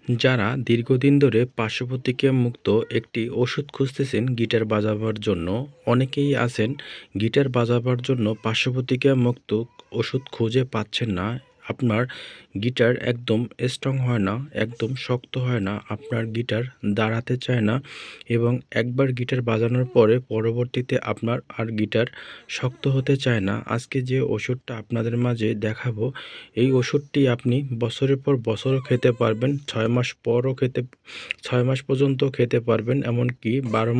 যারা দীর্ঘদিন ধরে পার্শ্বপ্রতিক্রিয়া মুক্ত একটি ওষুধ খুঁজতেছেন গিটার বাজাবার জন্য, অনেকেই আছেন গিটার বাজাবার জন্য পার্শ্বপ্রতিক্রিয়া মুক্ত ওষুধ খুঁজে পাচ্ছেন না। আপনার গিটার একদম স্ট্রং হয় না, একদম শক্ত হয় না, আপনার গিটার দাঁড়াতে চায় না এবং একবার গিটার বাজানোর পরে পরবর্তীতে আপনার আর গিটার শক্ত হতে চায় না। আজকে যে ওষুধটা আপনাদের মাঝে দেখাবো, এই ওষুধটি আপনি বছরের পর বছরও খেতে পারবেন, 6 মাস পরও 6 মাস পর্যন্ত খেতে পারবেন, এমনকি 12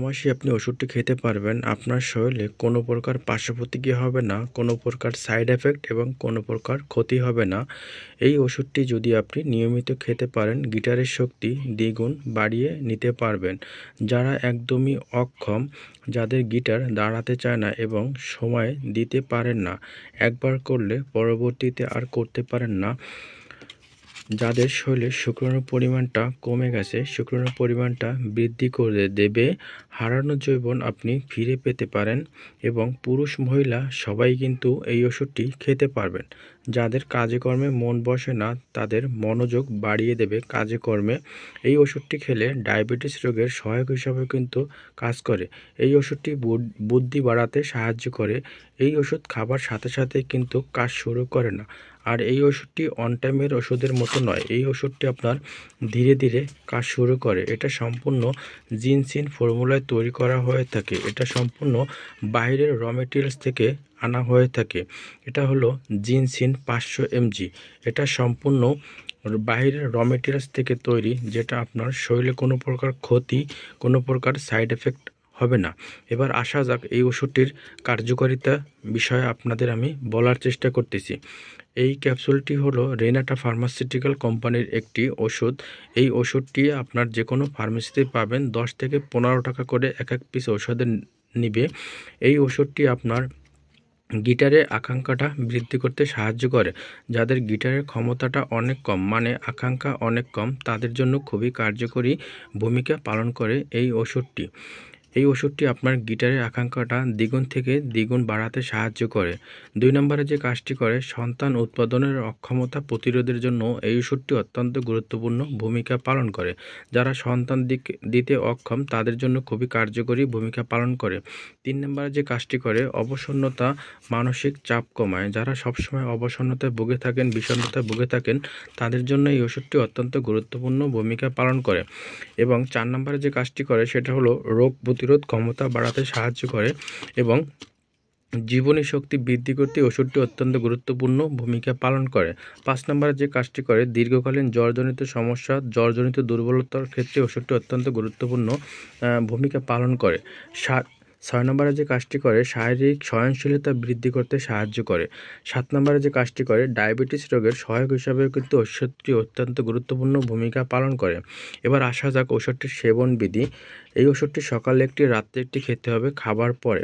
মাসই আপনি ওষুধটি খেতে পারবেন। আপনার শরীরে কোনো প্রকার পার্শ্বপ্রতিক্রিয়া হবে না, কোনো প্রকার সাইড এফেক্ট এবং কোনো প্রকার ক্ষতি হবে না। এই ওষুধটি যদি আপনি নিয়মিত খেতে পারেন, গিটারের শক্তি দ্বিগুণ বাড়িয়ে নিতে পারবেন। যারা একদমই অক্ষম, যাদের গিটার দাঁড়াতে চায় না এবং সময় দিতে পারেন না, একবার করলে পরবর্তীতে আর করতে পারেন না, যাদের শরীরে শুক্রাণুর পরিমাণটা কমে গেছে, শুক্রাণুর পরিমাণটা বৃদ্ধি করে দেবে, হারানো যৌবন আপনি ফিরে পেতে পারেন এবং পুরুষ মহিলা সবাই কিন্তু এই ওষুধটি খেতে পারবেন। যাদের কাজে কর্মে মন বসে না, তাদের মনোযোগ বাড়িয়ে দেবে কাজে কর্মে। এই ওষুধটি খেলে ডায়াবেটিস রোগের সহায়ক হিসাবে কিন্তু কাজ করে। এই ওষুধটি বুদ্ধি বাড়াতে সাহায্য করে। এই ওষুধ খাবার সাথে সাথে কিন্তু কাজ শুরু করে না। আর এই ওষুধটি অন টাইমের ওষুধের মতো নয়, এই ওষুধটি আপনার ধীরে ধীরে কাজ শুরু করে। এটা সম্পূর্ণ জিনসিন ফর্মুলায় তৈরি করা হয়ে থাকে। এটা সম্পূর্ণ বাইরের র মেটেরিয়ালস থেকে আনা হয়ে থাকে। এটা হলো জিনসিন 500 mg। এটা সম্পূর্ণ বাইরের র মেটেরিয়ালস থেকে তৈরি, যেটা আপনার শরীরে কোনো প্রকার ক্ষতি, কোনো প্রকার সাইড এফেক্ট হবে না। এবার আসা যাক এই ওষুধটির কার্যকারিতা বিষয়ে আপনাদের আমি বলার চেষ্টা করতেছি। এই ক্যাপসুলটি হলো রেনাটা ফার্মাসিউটিক্যাল কোম্পানির একটি ওষুধ। এই ওষুধটি আপনার যে কোনো ফার্মেসিতে পাবেন, 10 থেকে 15 টাকা করে এক পিস ওষুধের নিবে। এই ওষুধটি আপনার গিটারের আকাঙ্ক্ষাটা বৃদ্ধি করতে সাহায্য করে। যাদের গিটারের ক্ষমতাটা অনেক কম, মানে আকাঙ্ক্ষা অনেক কম, তাদের জন্য খুবই কার্যকরী ভূমিকা পালন করে এই ওষুধটি। এই ওষুধটি আপনার গিটারের আকাঙ্ক্ষাটা দ্বিগুণ থেকে দ্বিগুণ বাড়াতে সাহায্য করে। 2 নম্বরে যে কাজটি করে, সন্তান উৎপাদনের অক্ষমতা প্রতিরোধের জন্য এই ওষুধটি অত্যন্ত গুরুত্বপূর্ণ ভূমিকা পালন করে। যারা সন্তান দিতে অক্ষম, তাদের জন্য খুবই কার্যকরী ভূমিকা পালন করে। 3 নম্বরে যে কাজটি করে, অবসন্নতা, মানসিক চাপ কমায়। যারা সবসময় অবসন্নতায় ভুগে থাকেন, বিষণ্ণতায় ভুগে থাকেন, তাদের জন্য এই ওষুধটি অত্যন্ত গুরুত্বপূর্ণ ভূমিকা পালন করে। এবং 4 নম্বরে যে কাজটি করে, সেটা হলো রোগ প্রতিরোধ ক্ষমতা বাড়াতে সাহায্য করে এবং জীবনী শক্তি বৃদ্ধি করতে ওষুধটি অত্যন্ত গুরুত্বপূর্ণ ভূমিকা পালন করে। 5 নম্বরে যে কাজটি করে, দীর্ঘকালীন জ্বরজনিত সমস্যা, জ্বরজনিত দুর্বলতার ক্ষেত্রে ওষুধটি অত্যন্ত গুরুত্বপূর্ণ ভূমিকা পালন করে। 6 নম্বরে যে কাজটি করে, শারীরিক সহনশীলতা বৃদ্ধি করতে সাহায্য করে। 7 নম্বরে যে কাজটি করে, ডায়াবেটিস রোগের সহায়ক হিসাবেও কিন্তু ওষুধটি অত্যন্ত গুরুত্বপূর্ণ ভূমিকা পালন করে। এবার আসা যাক ওষুধটির সেবন বিধি। এই ওষুধটি সকালে একটি, রাত্রে একটি খেতে হবে খাবার পরে।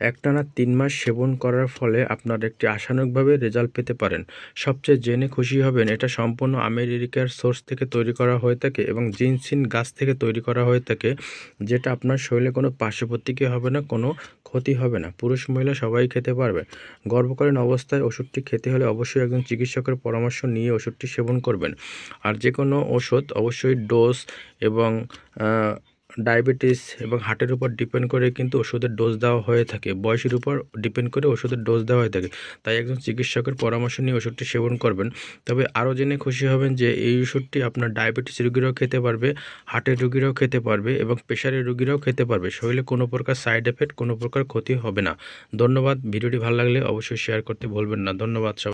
একটানা 3 মাস সেবন করার ফলে আপনার একটি আশানুরূপভাবে রেজাল্ট পেতে পারেন। সবচেয়ে জেনে খুশি হবেন, এটা সম্পূর্ণ আমেরিকার সোর্স থেকে তৈরি করা হয়ে থাকে এবং জিনসিন গাছ থেকে তৈরি করা হয়ে থাকে, যেটা আপনার শরীরে কোনো পার্শ্বপ্রতিক্রিয়া হবে না, কোনো ক্ষতি হবে না। পুরুষ মহিলা সবাই খেতে পারবে। গর্ভকালীন অবস্থায় ওষুধটি খেতে হলে অবশ্যই একজন চিকিৎসকের পরামর্শ নিয়ে ওষুধটি সেবন করবেন। আর যে কোনো ওষুধ অবশ্যই ডোজ এবং ডায়াবেটিস এবং হার্টের উপর ডিপেন্ড করে কিন্তু ওষুধের ডোজ দেওয়া হয়ে থাকে, বয়সের উপর ডিপেন্ড করে ওষুধের ডোজ দেওয়া হয়ে থাকে। তাই একজন চিকিৎসকের পরামর্শ নিয়ে ওষুধটি সেবন করবেন। তবে আরও জেনে খুশি হবেন যে এই ওষুধটি আপনার ডায়াবেটিস রোগীরাও খেতে পারবে, হার্টের রোগীরাও খেতে পারবে এবং প্রেশারের রোগীরাও খেতে পারবে। শরীরে কোনো প্রকার সাইড এফেক্ট, কোনো প্রকার ক্ষতি হবে না। ধন্যবাদ। ভিডিওটি ভালো লাগলে অবশ্যই শেয়ার করতে ভুলবেন না। ধন্যবাদ সবাই।